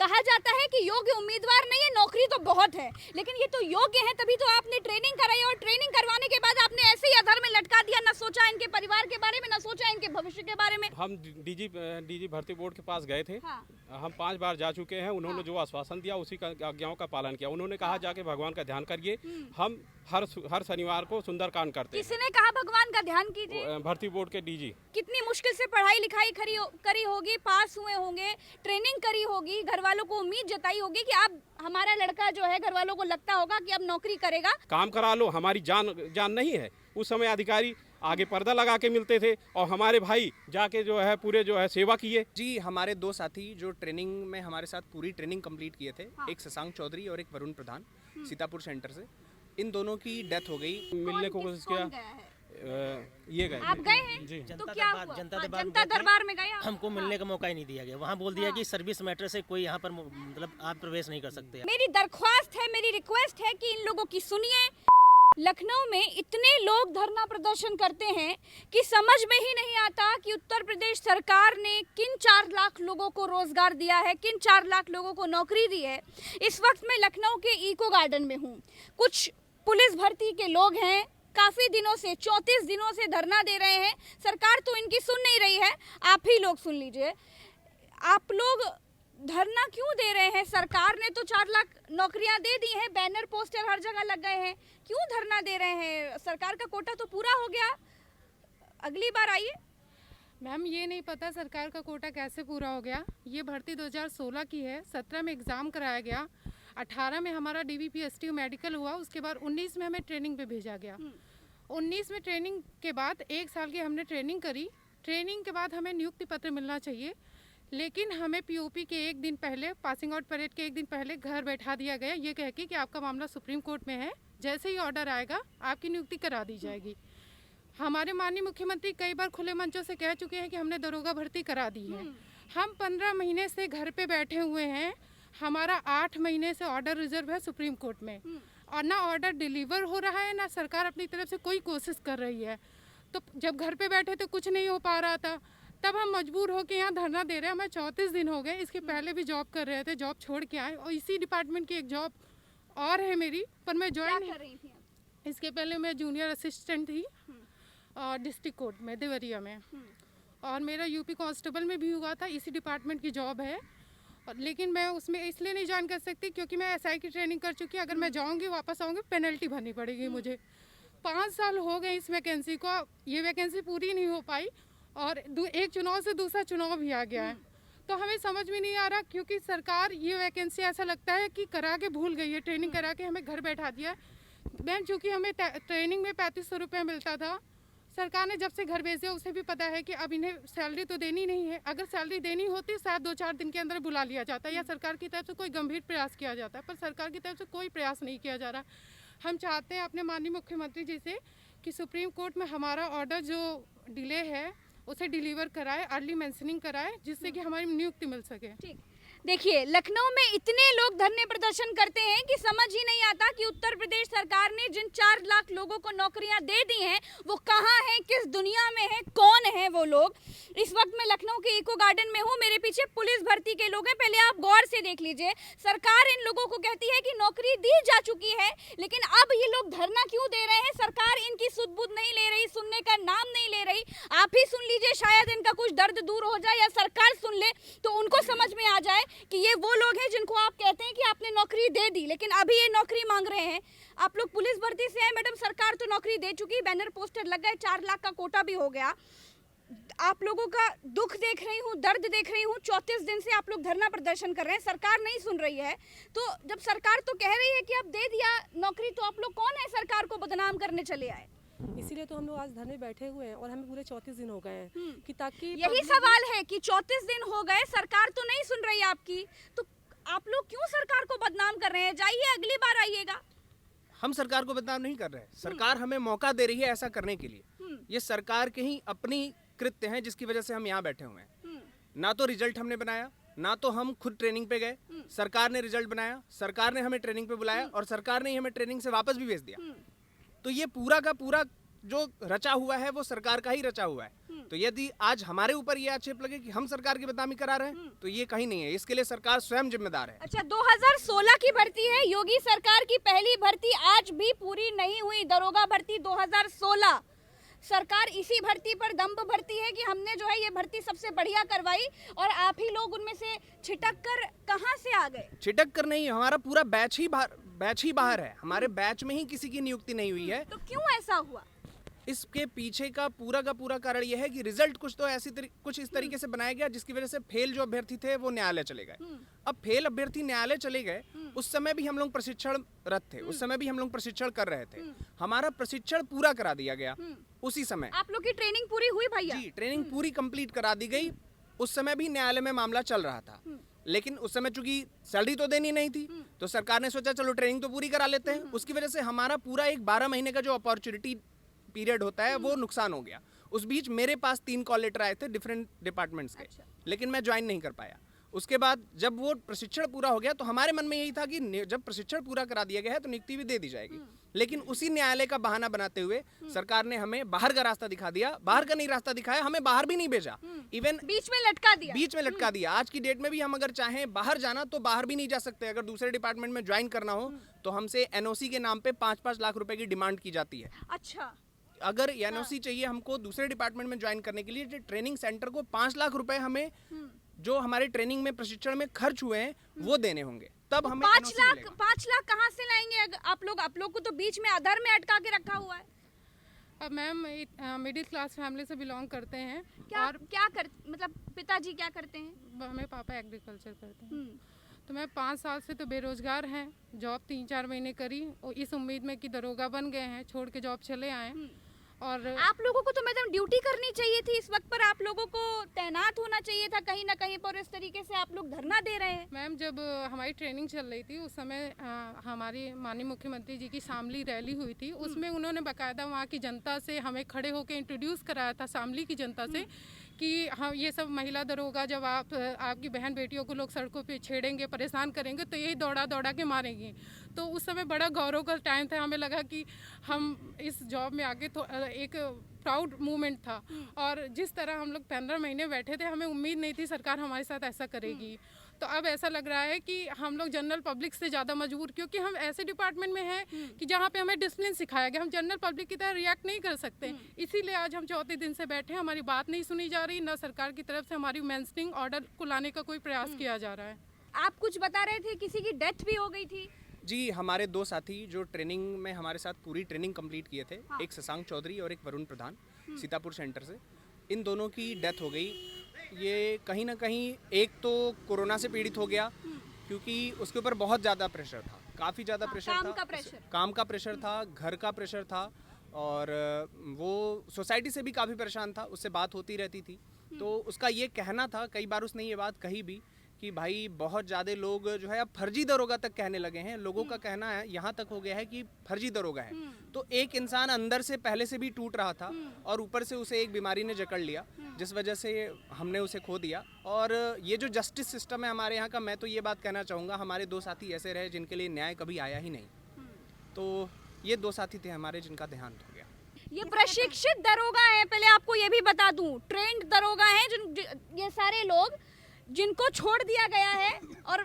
कहा जाता है कि योग्य उम्मीदवार नहीं है, नौकरी तो बहुत है, लेकिन ये तो योग्य है, तभी तो आपने ट्रेनिंग कराई और ट्रेनिंग करवाने के बाद आपने ऐसे ही अधर में लटका दिया, ना सोचा इनके परिवार के बारे में, ना सोचा इनके भविष्य के बारे में। हम डीजी भर्ती बोर्ड के पास गए थे। हाँ। हम 5 बार जा चुके हैं। उन्होंने जो आश्वासन दिया उसी का आज्ञाओं का पालन किया। उन्होंने कहा जाके भगवान का ध्यान करिए। हम हर शनिवार को सुंदरकांड करते हैं। किसने कहा भगवान का ध्यान कीजिए? भर्ती बोर्ड के डीजी। कितनी मुश्किल से पढ़ाई लिखाई करी होगी, पास हुए होंगे, ट्रेनिंग करी होगी, घर वालों को उम्मीद जताई होगी कि अब हमारा लड़का जो है, घर वालों को लगता होगा कि अब नौकरी करेगा। काम करा लो, हमारी जान नहीं है। उस समय अधिकारी आगे पर्दा लगा के मिलते थे और हमारे भाई जाके जो है पूरे जो है सेवा किए। जी, हमारे 2 साथी जो ट्रेनिंग में हमारे साथ पूरी ट्रेनिंग कंप्लीट किए थे, एक शशांक चौधरी और एक वरुण प्रधान, सीतापुर सेंटर से, इन दोनों की डेथ हो गई। मिलने को कोशिश किया, ये गए। आप गए हैं जी। तो क्या हुआ? जनता दरबार में गए आप? हमको मिलने का मौका ही नहीं दिया गया। वहाँ बोल दिया कि सर्विस मैटर से कोई यहाँ पर मतलब आप प्रवेश नहीं कर सकते। मेरी दरख्वास्त है, मेरी रिक्वेस्ट है कि इन लोगों की सुनिए। लखनऊ में इतने लोग धरना प्रदर्शन करते हैं कि समझ में ही नहीं आता कि उत्तर प्रदेश सरकार ने किन 4 लाख लोगों को रोजगार दिया है, किन 4 लाख लोगों को नौकरी दी है। इस वक्त मैं लखनऊ के इको गार्डन में हूँ। कुछ पुलिस भर्ती के लोग हैं, काफी दिनों से 34 दिनों से धरना दे रहे हैं। सरकार तो इनकी सुन नहीं रही है। आप ही लोग सुन लीजिए, आप लोग धरना क्यों दे रहे हैं? सरकार ने तो 4 लाख नौकरियां दे दी हैं, बैनर पोस्टर हर जगह लग गए हैं, क्यों धरना दे रहे हैं? सरकार का कोटा तो पूरा हो गया, अगली बार आइए। मैम, ये नहीं पता सरकार का कोटा कैसे पूरा हो गया। ये भर्ती 2016 की है, 17 में एग्ज़ाम कराया गया, 18 में हमारा DVP STU मेडिकल हुआ, उसके बाद 19 में हमें ट्रेनिंग पे भेजा गया। 19 में ट्रेनिंग के बाद 1 साल की हमने ट्रेनिंग करी। ट्रेनिंग के बाद हमें नियुक्ति पत्र मिलना चाहिए, लेकिन हमें POP के 1 दिन पहले, पासिंग आउट परेड के 1 दिन पहले घर बैठा दिया गया, ये कह के कि आपका मामला सुप्रीम कोर्ट में है, जैसे ही ऑर्डर आएगा आपकी नियुक्ति करा दी जाएगी। हमारे माननीय मुख्यमंत्री कई बार खुले मंचों से कह चुके हैं कि हमने दरोगा भर्ती करा दी है। हम 15 महीने से घर पे बैठे हुए हैं। हमारा 8 महीने से ऑर्डर रिजर्व है सुप्रीम कोर्ट में, और ना ऑर्डर डिलीवर हो रहा है, ना सरकार अपनी तरफ से कोई कोशिश कर रही है। तो जब घर पे बैठे तो कुछ नहीं हो पा रहा था, तब हम मजबूर होकर यहाँ धरना दे रहे हैं। हमें 34 दिन हो गए। इसके पहले भी जॉब कर रहे थे, जॉब छोड़ के आए, और इसी डिपार्टमेंट की एक जॉब और है मेरी, पर मैं ज्वाइन कर रही थी। इसके पहले मैं जूनियर असिस्टेंट थी और डिस्ट्रिक्ट कोर्ट में देवरिया में, और मेरा UP कांस्टेबल में भी हुआ था, इसी डिपार्टमेंट की जॉब है। और लेकिन मैं उसमें इसलिए नहीं ज्वाइन कर सकती क्योंकि मैं SI की ट्रेनिंग कर चुकी। अगर मैं जाऊंगी, वापस आऊँगी, पेनल्टी भरनी पड़ेगी मुझे। 5 साल हो गए इस वैकेंसी को, ये वैकेंसी पूरी नहीं हो पाई, और एक चुनाव से दूसरा चुनाव भी आ गया है। तो हमें समझ में नहीं आ रहा, क्योंकि सरकार ये वैकेंसी ऐसा लगता है कि करा के भूल गई है, ट्रेनिंग करा के हमें घर बैठा दिया। मैम, चूँकि हमें ट्रेनिंग में 3500 रुपये मिलता था, सरकार ने जब से घर भेजे उसे भी पता है कि अब इन्हें सैलरी तो देनी नहीं है। अगर सैलरी देनी होती शायद 2-4 दिन के अंदर बुला लिया जाता, या सरकार की तरफ से कोई गंभीर प्रयास किया जाता, पर सरकार की तरफ से कोई प्रयास नहीं किया जा रहा। हम चाहते हैं अपने माननीय मुख्यमंत्री जी से कि सुप्रीम कोर्ट में हमारा ऑर्डर जो डिले है उसे डिलीवर कराए, अर्ली मेंशनिंग कराए, जिससे कि हमारी नियुक्ति मिल सके। ठीक, देखिए, लखनऊ में इतने लोग धरने प्रदर्शन करते हैं कि समझ ही नहीं आता कि उत्तर प्रदेश सरकार ने जिन 4 लाख लोगों को नौकरियां दे दी हैं वो कहां हैं, किस दुनिया में हैं, कौन है वो लोग। इस वक्त मैं लखनऊ के इको गार्डन में हूं, मेरे पीछे पुलिस भर्ती के लोग हैं। पहले आप गौर से देख लीजिए, सरकार इन लोगों को कहती है कि नौकरी दी जा चुकी है, लेकिन अब ये लोग धरना क्यों दे रहे हैं? सरकार इनकी सुध-बुध नहीं ले रही, सुनने का नाम नहीं ले रही। आप ही सुन लीजिए, शायद इनका कुछ दर्द दूर हो जाए, या सरकार सुन ले तो उनको समझ में आ जाए कि ये वो लोग हैं जिनको आप कहते हैं कि आपने नौकरी दे दी, लेकिन अभी ये नौकरी मांग रहे हैं। आप लोग पुलिस भर्ती से हैं मैडम, सरकार तो नौकरी दे चुकी, बैनर पोस्टर लग गए, 4 लाख का कोटा भी हो गया। आप लोगों का दुख देख रही हूँ, दर्द देख रही हूँ। 34 दिन से आप लोग धरना प्रदर्शन कर रहे हैं, सरकार नहीं सुन रही है। तो जब सरकार तो कह रही है कि अब दे दिया नौकरी, तो आप लोग कौन है सरकार को बदनाम करने चले आए? इसीलिए तो हम लोग आज धरने बैठे हुए हैं, और हमें पूरे 34 दिन हो गए हैं कि ताकि यही सवाल है कि 34 दिन हो गए, सरकार तो नहीं सुन रही आपकी, तो आप लोग क्यों सरकार को बदनाम कर रहे हैं? जाइए, अगली बार आइएगा। हम सरकार को बदनाम नहीं कर रहे हैं, सरकार हमें मौका दे रही है ऐसा करने के लिए। ये सरकार के ही अपनी कृत्य हैं जिसकी वजह से हम यहाँ बैठे हुए हैं। ना तो रिजल्ट हमने बनाया, ना तो हम खुद ट्रेनिंग पे गए, सरकार ने रिजल्ट बनाया, सरकार ने हमें ट्रेनिंग पे बुलाया, और सरकार ने हमें ट्रेनिंग से वापस भी भेज दिया। तो ये पूरा का पूरा जो रचा हुआ है वो सरकार का ही रचा हुआ है। तो यदि आज हमारे ऊपर ये आक्षेप लगे कि हम सरकार की बदनामी करा रहे हैं तो ये कहीं नहीं है, इसके लिए सरकार स्वयं जिम्मेदार है। अच्छा, 2016 की भर्ती है, योगी सरकार की पहली भर्ती आज भी पूरी नहीं हुई, दरोगा भर्ती 2016। सरकार इसी भर्ती पर दम भरती है कि हमने जो है ये भर्ती सबसे बढ़िया करवाई, और आप ही लोग उनमें से छिटक कर कहां से आ गए? छिटक कर नहीं, हमारा पूरा बैच ही बाहर है, हमारे बैच में ही किसी की नियुक्ति नहीं हुई है। तो क्यों ऐसा हुआ? इसके पीछे का पूरा कारण यह है कि रिजल्ट कुछ तो कुछ इस तरीके से बनाया गया जिसकी वजह से फेल जो अभ्यर्थी थे वो न्यायालय चले गए। अब फेल अभ्यर्थी न्यायालय चले गए, उस समय भी हम लोग प्रशिक्षणरत थे, उस समय भी हम लोग प्रशिक्षण कर रहे थे, हमारा प्रशिक्षण पूरा करा दिया गया उसी समय। आप लोग की ट्रेनिंग पूरी हुई भैया? जी, ट्रेनिंग पूरी कंप्लीट करा दी गई। उस समय भी न्यायालय में मामला चल रहा था, लेकिन उस समय चूंकि सैलरी तो देनी नहीं थी तो सरकार ने सोचा चलो ट्रेनिंग तो पूरी करा लेते हैं। उसकी वजह से हमारा पूरा एक 12 महीने का जो अपॉर्चुनिटी पीरियड होता है वो नुकसान हो गया। उस बीच मेरे पास 3 कॉल लेटर आए थे डिफरेंट डिपार्टमेंट्स के, लेकिन मैं ज्वाइन नहीं कर पाया। उसके बाद जब वो प्रशिक्षण पूरा हो गया तो हमारे मन में यही था कि जब प्रशिक्षण पूरा करा दिया गया है तो नियुक्ति भी दे दी जाएगी, लेकिन उसी न्यायालय का बहाना बनाते हुए सरकार ने हमें बाहर का रास्ता दिखा दिया। बाहर का नहीं रास्ता दिखाया, हमें बाहर भी नहीं भेजा, इवन बीच में लटका दिया। बीच में लटका दिया। आज की डेट में भी हम अगर चाहें बाहर जाना तो बाहर भी नहीं जा सकते। अगर दूसरे डिपार्टमेंट में ज्वाइन करना हो तो हमसे एनओसी के नाम पे 5-5 लाख रुपए की डिमांड की जाती है। अच्छा, अगर एनओसी चाहिए हमको दूसरे डिपार्टमेंट में ज्वाइन करने के लिए, जो ट्रेनिंग सेंटर को 5 लाख रुपए हमें जो हमारे ट्रेनिंग में प्रशिक्षण में खर्च हुए हैं वो देने होंगे, तब हमें 5 NOC लाख मिलेगा। 5 लाख कहाँ से लाएंगे आप लोग को तो बीच में अधर में अटका के रखा हुआ है। अब मैम मिडिल क्लास फैमिली से बिलोंग करते हैं। और क्या कर मतलब पिताजी क्या करते हैं? हमें पापा एग्रीकल्चर करते हैं। तो मैं 5 साल से तो बेरोजगार हैं, जॉब 3-4 महीने करी और इस उम्मीद में कि दरोगा बन गए हैं, छोड़ के जॉब चले आए। और आप लोगों को तो मैडम ड्यूटी करनी चाहिए थी इस वक्त पर, आप लोगों को तैनात होना चाहिए था कहीं ना कहीं पर। इस तरीके से आप लोग धरना दे रहे हैं। मैम जब हमारी ट्रेनिंग चल रही थी उस समय हमारी माननीय मुख्यमंत्री जी की शामली रैली हुई थी, उसमें उन्होंने बाकायदा वहाँ की जनता से हमें खड़े होकर इंट्रोड्यूस कराया था, शामली की जनता से, कि हम ये सब महिला दरोगा जब आपकी बहन बेटियों को लोग सड़कों पे छेड़ेंगे, परेशान करेंगे तो यही दौड़ा दौड़ा के मारेंगे। तो उस समय बड़ा गौरव का टाइम था, हमें लगा कि हम इस जॉब में आगे तो एक प्राउड मूवमेंट था। और जिस तरह हम लोग 15 महीने बैठे थे, हमें उम्मीद नहीं थी सरकार हमारे साथ ऐसा करेगी। तो अब ऐसा लग रहा है कि हम लोग जनरल पब्लिक से ज़्यादा मजबूर, क्योंकि हम ऐसे डिपार्टमेंट में हैं कि जहाँ पे हमें डिसिप्लिन सिखाया गया, हम जनरल पब्लिक की तरह रिएक्ट नहीं कर सकते। इसीलिए आज हम 4 दिन से बैठे हैं, हमारी बात नहीं सुनी जा रही, ना सरकार की तरफ से हमारी मेंशनिंग ऑर्डर को लाने का कोई प्रयास किया जा रहा है। आप कुछ बता रहे थे, किसी की डेथ भी हो गई थी? जी, हमारे 2 साथी जो ट्रेनिंग में हमारे साथ पूरी ट्रेनिंग कंप्लीट किए थे, एक शशांक चौधरी और एक वरुण प्रधान, सीतापुर सेंटर से, इन दोनों की डेथ हो गई। ये कहीं ना कहीं एक तो कोरोना से पीड़ित हो गया, क्योंकि उसके ऊपर बहुत ज़्यादा प्रेशर था, काफ़ी ज़्यादा प्रेशर था, काम का प्रेशर था, घर का प्रेशर था, और वो सोसाइटी से भी काफ़ी परेशान था, उससे बात होती रहती थी। तो उसका ये कहना था, कई बार उसने ये बात कही भी, कि भाई बहुत ज़्यादा लोग जो है अब फर्जी दरोगा तक कहने लगे हैं। लोगों का कहना है यहाँ तक हो गया है कि फर्जी दरोगा है। तो एक इंसान अंदर से पहले से भी टूट रहा था और ऊपर से उसे एक बीमारी ने जकड़ लिया, जिस वजह से हमने उसे खो दिया। और ये जो जस्टिस सिस्टम है हमारे यहाँ का, मैं तो ये बात कहना चाहूँगा, हमारे 2 साथी ऐसे रहे जिनके लिए न्याय कभी आया ही नहीं। तो ये 2 साथी थे हमारे जिनका देहांत हो गया। ये प्रशिक्षित दरोगा हैं, पहले आपको ये भी बता दूं, ट्रेंड दरोगा हैं ये सारे लोग, जिनको छोड़ दिया गया है और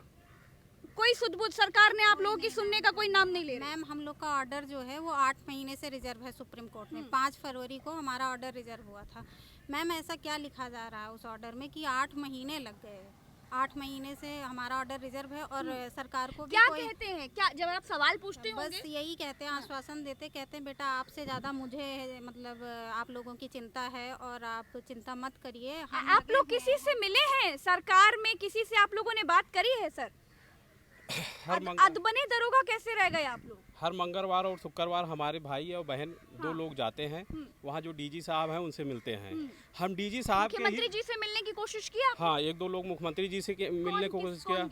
कोई सुध-बुध सरकार ने आप लोगों की सुनने का कोई नाम नहीं ले रही। मैम हम लोग का ऑर्डर जो है वो 8 महीने से रिजर्व है सुप्रीम कोर्ट में। 5 फरवरी को हमारा ऑर्डर रिजर्व हुआ था। मैम ऐसा क्या लिखा जा रहा है उस ऑर्डर में कि 8 महीने लग गए। 8 महीने से हमारा ऑर्डर रिजर्व है और सरकार को भी क्या कहते हैं, क्या जब आप सवाल पूछते बस होंगे? यही कहते हैं, आश्वासन देते, कहते हैं बेटा आपसे ज़्यादा मुझे मतलब आप लोगों की चिंता है और आप चिंता मत करिए। आप लोग किसी से मिले हैं सरकार में, किसी से आप लोगों ने बात करी है? सर अदबने दरोगा कैसे रह गए आप लोग? हर मंगलवार और शुक्रवार हमारे भाई और बहन 2 लोग जाते हैं, वहाँ जो डीजी साहब हैं उनसे मिलते हैं। हम डीजी साहब के मुख्यमंत्री जी से मिलने की कोशिश किया? हाँ, 1-2 लोग मुख्यमंत्री जी से मिलने की कोशिश किया।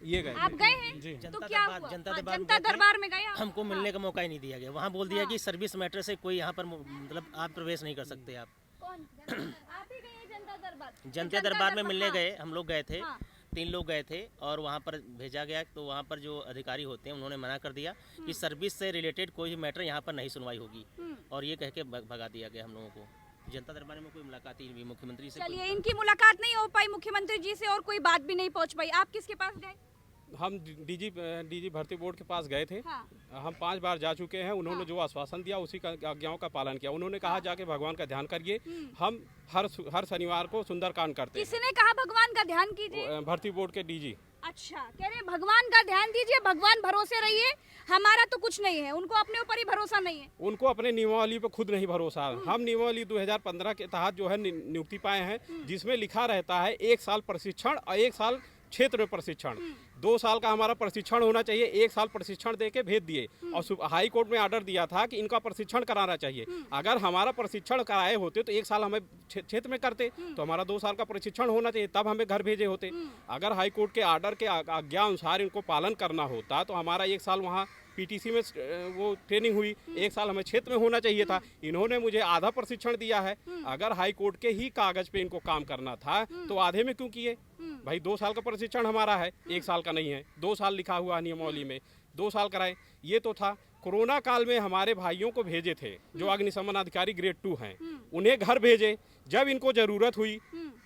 ये गए, आप गए हैं? जी। तो क्या हुआ? जनता दरबार में गए? हमको मिलने का मौका ही नहीं दिया गया। वहाँ बोल दिया कि सर्विस मैटर से कोई यहाँ पर मतलब आप प्रवेश नहीं कर सकते। आप कौन? आप ही गए जनता दरबार? जनता दरबार में मिलने गए, हम लोग गए थे। 3 लोग गए थे और वहाँ पर भेजा गया, तो वहाँ पर जो अधिकारी होते हैं उन्होंने मना कर दिया कि सर्विस से रिलेटेड कोई भी मैटर यहाँ पर नहीं सुनवाई होगी, और ये कह के भगा दिया गया हम लोगों को। जनता दरबार में कोई मुलाकात ही नहीं, मुख्यमंत्री से चलिए, इनकी मुलाकात नहीं हो पाई मुख्यमंत्री जी से और कोई बात भी नहीं पहुंच पाई। आप किसके पास गए? हम डीजी भर्ती बोर्ड के पास गए थे। हाँ। हम 5 बार जा चुके हैं। उन्होंने जो आश्वासन दिया उसी का आज्ञाओं का पालन किया। उन्होंने कहा जाके भगवान का ध्यान करिए। हम हर शनिवार को सुंदरकांड करते हैं। किसने कहा भगवान का ध्यान कीजिए? भर्ती बोर्ड के डीजी। अच्छा, कह रहे भगवान का ध्यान दीजिए, भगवान भरोसे रहिए, हमारा तो कुछ नहीं है। उनको अपने ऊपर ही भरोसा नहीं है। उनको अपने नियमावली पर खुद नहीं भरोसा। हम नियमावली 2015 के तहत जो है नियुक्ति पाए हैं, जिसमें लिखा रहता है 1 साल प्रशिक्षण और 1 साल क्षेत्र में प्रशिक्षण। 2 साल का हमारा प्रशिक्षण होना चाहिए, 1 साल प्रशिक्षण देके भेज दिए। और हाई कोर्ट में ऑर्डर दिया था कि इनका प्रशिक्षण कराना चाहिए। अगर हमारा प्रशिक्षण कराए होते तो 1 साल हमें क्षेत्र में करते, तो हमारा 2 साल का प्रशिक्षण होना चाहिए, तब हमें घर भेजे होते। अगर हाई कोर्ट के ऑर्डर के आज्ञा अनुसार इनको पालन करना होता तो हमारा 1 साल वहाँ पीटीसी में वो ट्रेनिंग हुई, 1 साल हमें क्षेत्र में होना चाहिए था। इन्होंने मुझे आधा प्रशिक्षण दिया है। अगर हाई कोर्ट के ही कागज पे इनको काम करना था तो आधे में क्यों किए? भाई 2 साल का प्रशिक्षण हमारा है, 1 साल का नहीं है। 2 साल लिखा हुआ नियमावली में, 2 साल कराए। ये तो था। कोरोना काल में हमारे भाइयों को भेजे थे जो अग्निशमन अधिकारी ग्रेड 2 हैं, उन्हें घर भेजे। जब इनको जरूरत हुई,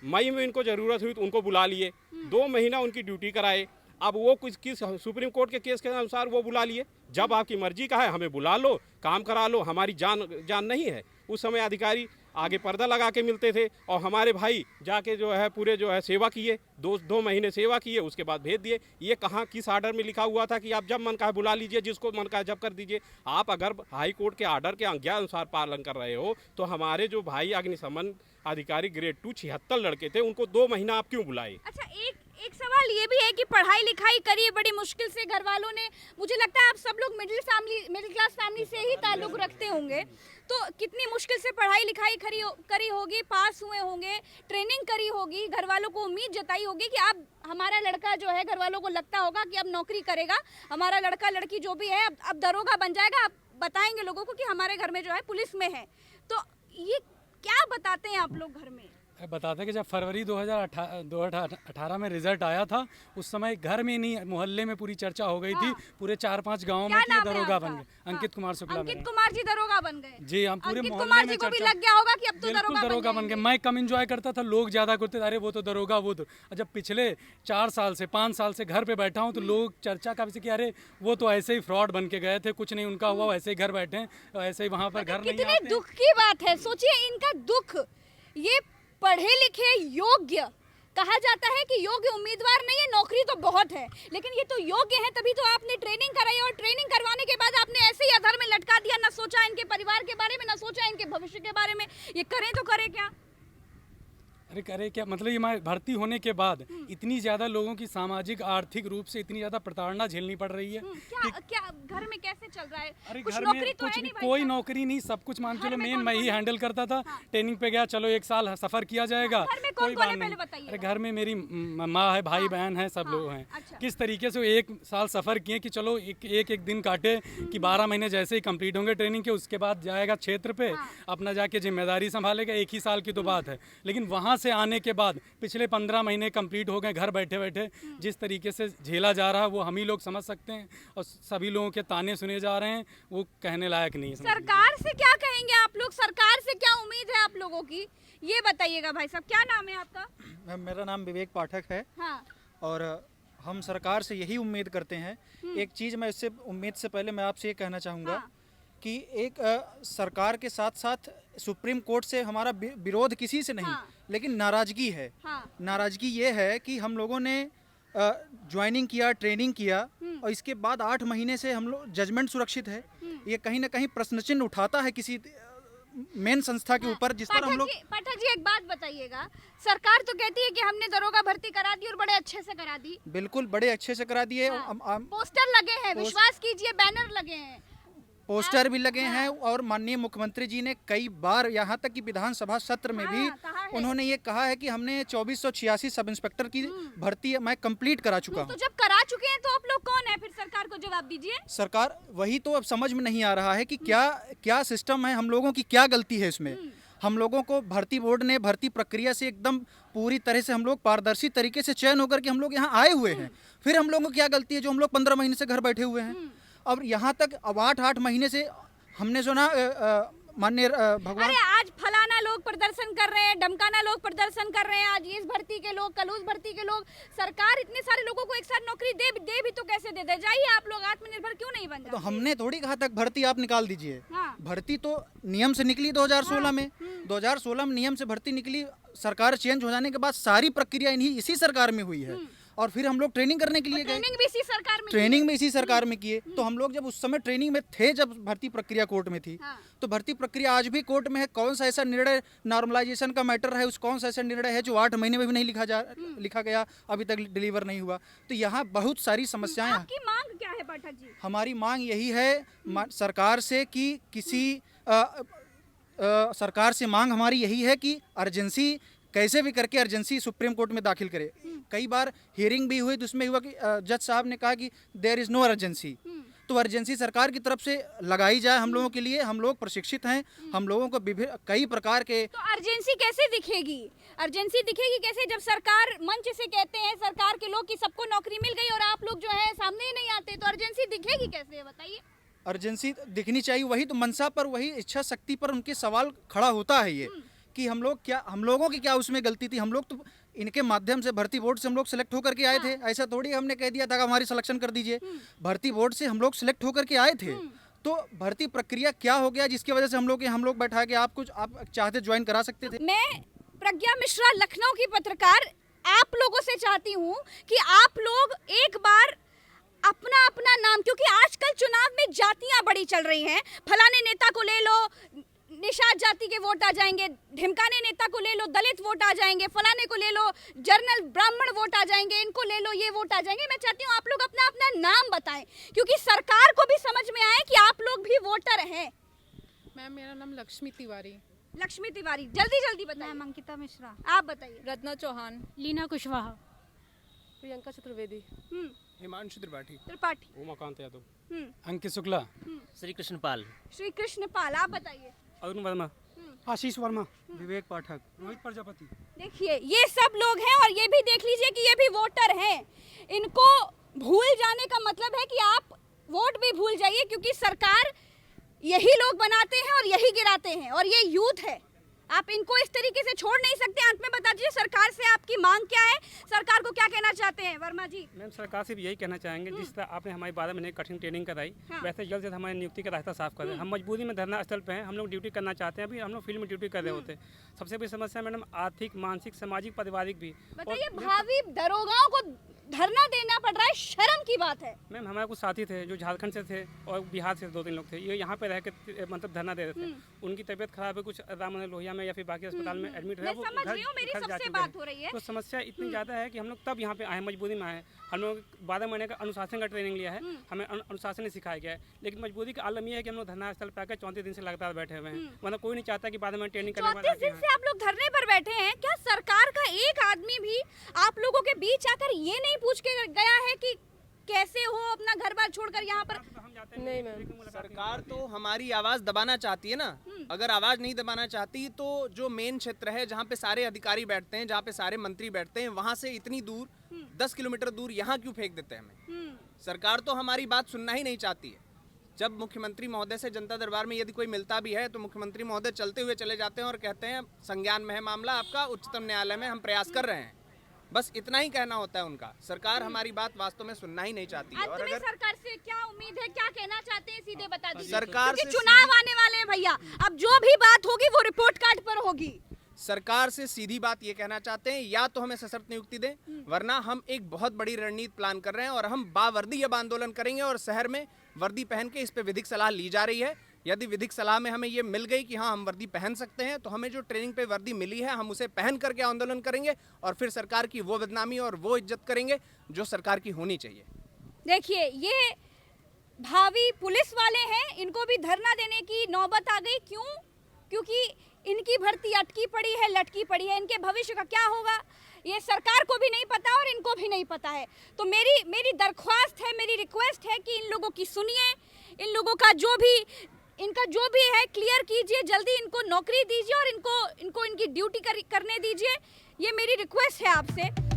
मई में इनको जरूरत हुई तो उनको बुला लिए, 2 महीना उनकी ड्यूटी कराए। अब वो किस सुप्रीम कोर्ट के केस के अनुसार वो बुला लिए। जब आपकी मर्जी का है हमें बुला लो, काम करा लो, हमारी जान नहीं है। उस समय अधिकारी आगे पर्दा लगा के मिलते थे और हमारे भाई जाके जो है पूरे जो है सेवा किए, 2 महीने सेवा किए, उसके बाद भेज दिए। ये कहाँ किस आर्डर में लिखा हुआ था कि आप जब मन का बुला लीजिए, जिसको मन का जब कर दीजिए? आप अगर हाई कोर्ट के आर्डर के आज्ञा अनुसार पालन कर रहे हो तो हमारे जो भाई अग्निशमन अधिकारी ग्रेड 2 76 लड़के थे, उनको 2 महीना आप क्यों बुलाए? अच्छा, एक सवाल ये भी है कि पढ़ाई लिखाई करिए बड़ी मुश्किल से घर वालों ने। मुझे लगता है आप सब लोग मिडिल क्लास फैमिली से ही ताल्लुक रखते होंगे, तो कितनी मुश्किल से पढ़ाई लिखाई करी होगी, पास हुए होंगे, ट्रेनिंग करी होगी, घर वालों को उम्मीद जताई होगी कि अब हमारा लड़का जो है, घर वालों को लगता होगा कि अब नौकरी करेगा, हमारा लड़का लड़की जो भी है अब दरोगा बन जाएगा, अब बताएंगे लोगों को कि हमारे घर में जो है पुलिस में है। तो ये क्या बताते हैं आप लोग घर में? बताते कि जब फरवरी 2018 में रिजल्ट आया था, उस समय घर में नहीं मोहल्ले में पूरी चर्चा हो गई थी, पूरे 4-5 गांवों में कि दरोगा बन गए। अंकित कुमार शुक्ला। अंकित कुमार जी दरोगा बन गए। जी, हम पूरे अंकित मोहल्ले कुमार में जी को भी चर्चा, लग गया होगा कि अब तो बिल्कुल दरोगा बन गए। मैं कम एंजॉय करता था, लोग ज्यादा करते थे, अरे वो तो दरोगा, वो तो। जब पिछले 4 साल से 5 साल से घर पे बैठा हूँ तो लोग चर्चा का कि अरे वो तो ऐसे ही फ्रॉड बन के गए थे, कुछ नहीं उनका हुआ, ऐसे ही घर बैठे हैं, ऐसे ही वहाँ पर घर नहीं आते। कितने दुख की बात है, सोचिए इनका दुख। ये पढ़े लिखे योग्य, कहा जाता है कि योग्य उम्मीदवार नहीं है, नौकरी तो बहुत है, लेकिन ये तो योग्य है, तभी तो आपने ट्रेनिंग कराई और ट्रेनिंग करवाने के बाद आपने ऐसे ही अधर में लटका दिया। ना सोचा इनके परिवार के बारे में, ना सोचा इनके भविष्य के बारे में। ये करें तो करें क्या? अरे करे क्या मतलब, ये भर्ती होने के बाद इतनी ज्यादा लोगों की सामाजिक आर्थिक रूप से इतनी ज्यादा प्रताड़ना झेलनी पड़ रही है। क्या घर में कैसे चल रहा है? अरे कुछ घर नौकरी में तो कुछ है नहीं, नहीं कोई नौकरी नहीं, सब कुछ मान चलो मेन मैं ही हैंडल करता था। हाँ। ट्रेनिंग पे गया, चलो 1 साल सफर किया जाएगा, घर में कोई कौन बात है पहले नहीं। बताइए। अरे घर में मेरी माँ है, भाई बहन है, सब लोग हैं। अच्छा। किस तरीके से 1 साल सफर किए कि चलो एक दिन काटे कि 12 महीने जैसे ही कंप्लीट होंगे ट्रेनिंग के, उसके बाद जाएगा क्षेत्र पे, अपना जाके जिम्मेदारी संभालेगा। 1 ही साल की तो बात है, लेकिन वहाँ से आने के बाद पिछले 15 महीने कंप्लीट हो गए घर बैठे बैठे। जिस तरीके से झेला जा रहा है वो हम ही लोग समझ सकते हैं, और सभी लोगों के ताने सुने जा रहे हैं, वो कहने लायक नहीं है। सरकार से क्या कहेंगे आप लोग? सरकार से क्या उम्मीद है आप लोगों की, ये बताइएगा। भाई साहब, क्या नाम है आपका? मैम, मेरा नाम विवेक पाठक है। हाँ। और हम सरकार से यही उम्मीद करते हैं। एक चीज़ मैं इससे उम्मीद से पहले मैं आपसे ये कहना चाहूँगा कि एक सरकार के साथ साथ सुप्रीम कोर्ट से हमारा विरोध किसी से नहीं, लेकिन नाराज़गी है। नाराज़गी ये है कि हम लोगों ने ज्वाइनिंग किया, ट्रेनिंग किया, और इसके बाद 8 महीने से हम लोग जजमेंट सुरक्षित है। ये कहीं ना कहीं प्रश्न चिन्ह उठाता है किसी मेन संस्था के ऊपर, जिस पर हम लोग। पाठक जी, एक बात बताइएगा, सरकार तो कहती है कि हमने दरोगा भर्ती करा दी और बड़े अच्छे से करा दी। बिल्कुल, बड़े अच्छे से करा दिए। पोस्टर लगे हैं, विश्वास कीजिए, बैनर लगे हैं, पोस्टर भी लगे हैं, और माननीय मुख्यमंत्री जी ने कई बार, यहाँ तक कि विधानसभा सत्र में भी उन्होंने ये कहा है कि हमने 2486 सब इंस्पेक्टर की भर्ती मैं कंप्लीट करा चुका हूँ। तो जब करा चुके हैं तो आप लोग कौन है फिर? सरकार को जवाब दीजिए। सरकार वही तो अब समझ में नहीं आ रहा है कि क्या सिस्टम है, हम लोगों की क्या गलती है इसमें। हम लोगों को भर्ती बोर्ड ने भर्ती प्रक्रिया से एकदम पूरी तरह से हम लोग पारदर्शी तरीके से चयन होकर के हम लोग यहाँ आए हुए हैं। फिर हम लोगों को क्या गलती है जो हम लोग 15 महीने से घर बैठे हुए हैं। अब यहाँ तक अब 8 महीने से हमने जो ना माननीय भगवान, अरे आज फलाना लोग प्रदर्शन कर रहे हैं, डमकाना लोग प्रदर्शन कर रहे हैं, आज इस भर्ती के लोग, कल उस भर्ती के लोग। सरकार इतने सारे लोगों को एक साथ नौकरी दे भी तो कैसे दे जाइए आप लोग आत्मनिर्भर क्यों नहीं बन जाते? तो हमने थोड़ी कहा तक भर्ती आप निकाल दीजिए। हाँ। भर्ती तो नियम से निकली 2016 में। 2016 में नियम से भर्ती निकली, सरकार चेंज हो जाने के बाद सारी प्रक्रिया इसी सरकार में हुई है। और फिर हम लोग ट्रेनिंग करने के लिए गए, ट्रेनिंग भी इसी सरकार में ट्रेनिंग में इसी सरकार में किए। तो हम लोग जब उस समय ट्रेनिंग में थे, जब भर्ती प्रक्रिया कोर्ट में थी, तो भर्ती प्रक्रिया आज भी कोर्ट में है। कौन सा ऐसा निर्णय नॉर्मलाइजेशन का मैटर है, उस कौन सा ऐसा निर्णय है जो 8 महीने में भी नहीं लिखा गया, अभी तक डिलीवर नहीं हुआ। तो यहाँ बहुत सारी समस्याएं। आपकी मांग क्या है पाठक जी? हमारी मांग यही है सरकार से कि किसी सरकार से मांग हमारी यही है कि अर्जेंसी कैसे भी करके अर्जेंसी सुप्रीम कोर्ट में दाखिल करे। कई बार हियरिंग भी हुई तो उसमें हुआ कि जज साहब ने कहा कि देयर इज़ नो अर्जेंसी। तो अर्जेंसी सरकार की तरफ से लगाई जाए हम लोगों के लिए। हम लोग प्रशिक्षित हैं, हम लोगों को कई प्रकार के। तो अर्जेंसी कैसे दिखेगी? अर्जेंसी दिखेगी कैसे जब सरकार मंच से कहते हैं सरकार के लोग कि सबको नौकरी मिल गई और आप लोग जो है सामने ही नहीं आते, तो अर्जेंसी दिखेगी कैसे बताइए? अर्जेंसी दिखनी चाहिए, वही तो मनसा पर, वही इच्छा शक्ति पर उनके सवाल खड़ा होता है। ये कि हम लोगों की क्या उसमें गलती थी? हम लोग तो इनके माध्यम से भर्ती बोर्ड से हम लोग सिलेक्ट होकर के आए थे। ऐसा थोड़ी हमने कह दिया था कि हमारी सिलेक्शन कर दीजिए। भर्ती बोर्ड से हम लोग सिलेक्ट होकर के आए थे। तो भर्ती प्रक्रिया क्या हो गया जिसकी वजह से हम लोग बैठा के आप चाहते ज्वाइन करा सकते थे। मैं प्रज्ञा मिश्रा, लखनऊ की पत्रकार, आप लोगों से चाहती हूँ कि आप लोग एक बार अपना अपना नाम, क्योंकि आजकल चुनाव में जातियां बड़ी चल रही हैं। फलाने नेता को ले लो, निषाद जाति के वोट आ जाएंगे, ढिमकाने नेता को ले लो, दलित वोट आ जाएंगे, फलाने को ले लो, जर्नल ब्राह्मण वोट आ जाएंगे, इनको ले लो, ये वोट आ जाएंगे। मैं चाहती हूँ आप लोग अपना अपना नाम बताएं, क्योंकि सरकार को भी समझ में आए कि आप लोग भी वोटर हैं। मैम मेरा नाम लक्ष्मी तिवारी। लक्ष्मी तिवारी, जल्दी जल्दी बताइए। मैं अंकिता मिश्रा। आप बताइए। रत्ना चौहान। लीना कुशवाहा। प्रियंका चतुर्वेदी। हिमांशु त्रिपाठी। उमाकांत यादव। अंकित शुक्ला। श्री कृष्ण पाल। श्री कृष्ण पाल। आप बताइए। अरुण वर्मा। आशीष वर्मा। विवेक पाठक। रोहित प्रजापति। देखिए ये सब लोग हैं और ये भी देख लीजिए कि ये भी वोटर हैं। इनको भूल जाने का मतलब है कि आप वोट भी भूल जाइए, क्योंकि सरकार यही लोग बनाते हैं और यही गिराते हैं, और ये यूथ है। आप इनको इस तरीके से छोड़ नहीं सकते। अंत में बता दीजिए सरकार से आपकी मांग क्या है, सरकार को क्या कहना चाहते हैं? वर्मा जी। मैम सरकार से भी यही कहना चाहेंगे, जिस तरह आपने हमारी 12 महीने कठिन ट्रेनिंग कराई, वैसे जल्द से हमारी नियुक्ति का रास्ता साफ कर दें। हम मजबूरी में धरना स्थल पे हैं, हम लोग ड्यूटी करना चाहते हैं। अभी हम लोग फील्ड में ड्यूटी कर रहे होते हैं। सबसे बड़ी समस्या मैडम आर्थिक, मानसिक, सामाजिक, पारिवारिक भी। बताइए, भावी दरोगाओं को धरना देना पड़ रहा है, शर्म की बात है। मैम हमारे कुछ साथी थे जो झारखंड से थे और बिहार से 2-3 लोग थे, ये यहाँ पे रह के मतलब धरना दे रहे थे। उनकी तबीयत खराब है, कुछ रामनगर लोहिया में या फिर बाकी अस्पताल में एडमिट है। मैं समझ रही हूँ, मेरी सबसे बात हो रही है। तो समस्या इतनी ज़्यादा है कि हम लोग तब यहाँ पे आए, मजबूरी में आए। हम लोग 12 महीने का अनुशासन का ट्रेनिंग लिया है, हमें अनुशासन ही सिखाया गया है। लेकिन मजबूरी का आलम यह है कि हम लोग धरना स्थल पर आकर 34 दिन से लगातार बैठे हुए हैं। मतलब कोई नहीं चाहता कि 12 महीने ट्रेनिंग करने के बाद 34 दिन से आप लोग धरने पर बैठे हैं। क्या सरकार का एक आदमी भी आप लोगों के बीच आकर ये नहीं पूछ के गया है कि कैसे हो अपना घर बार छोड़कर यहाँ पर? नहीं मैम, सरकार तो हमारी आवाज दबाना चाहती है ना। अगर आवाज नहीं दबाना चाहती तो जो मेन क्षेत्र है जहाँ पे सारे अधिकारी बैठते हैं, जहाँ पे सारे मंत्री बैठते हैं, वहाँ से इतनी दूर 10 किलोमीटर दूर यहाँ क्यों फेंक देते हैं हमें? सरकार तो हमारी बात सुनना ही नहीं चाहती है। जब मुख्यमंत्री महोदय से जनता दरबार में यदि कोई मिलता भी है तो मुख्यमंत्री महोदय चलते हुए चले जाते हैं और कहते हैं संज्ञान में है मामला आपका, उच्चतम न्यायालय में हम प्रयास कर रहे हैं। बस इतना ही कहना होता है उनका। सरकार हमारी बात वास्तव में सुनना ही नहीं चाहती है। और अगर सरकार से क्या उम्मीद है, क्या कहना चाहते हैं, सीधे बता दीजिए। सरकार क्योंकि से चुनाव आने वाले हैं भैया, अब जो भी बात होगी वो रिपोर्ट कार्ड पर होगी। सरकार से सीधी बात ये कहना चाहते हैं, या तो हमें सशर्त नियुक्ति दें, वरना हम एक बहुत बड़ी रणनीति प्लान कर रहे हैं और हम बावर्दी अब आंदोलन करेंगे। और शहर में वर्दी पहन के इस पे विधिक सलाह ली जा रही है। यदि विधिक सलाह में हमें ये मिल गई कि हाँ हम वर्दी पहन सकते हैं, तो हमें जो ट्रेनिंग पे वर्दी मिली है हम उसे पहन करके आंदोलन करेंगे और फिर सरकार की वो बदनामी और वो इज्जत करेंगे जो सरकार की होनी चाहिए। देखिए, ये भावी पुलिस वाले हैं, इनको भी धरना देने की नौबत आ गई। क्यों? क्योंकि इनकी भर्ती अटकी पड़ी है, लटकी पड़ी है। इनके भविष्य का क्या होगा ये सरकार को भी नहीं पता और इनको भी नहीं पता है। तो मेरी दरख्वास्त है, मेरी रिक्वेस्ट है कि इन लोगों की सुनिए। इन लोगों का जो भी इनका जो भी है क्लियर कीजिए, जल्दी इनको नौकरी दीजिए और इनको इनकी ड्यूटी करने दीजिए। ये मेरी रिक्वेस्ट है आपसे।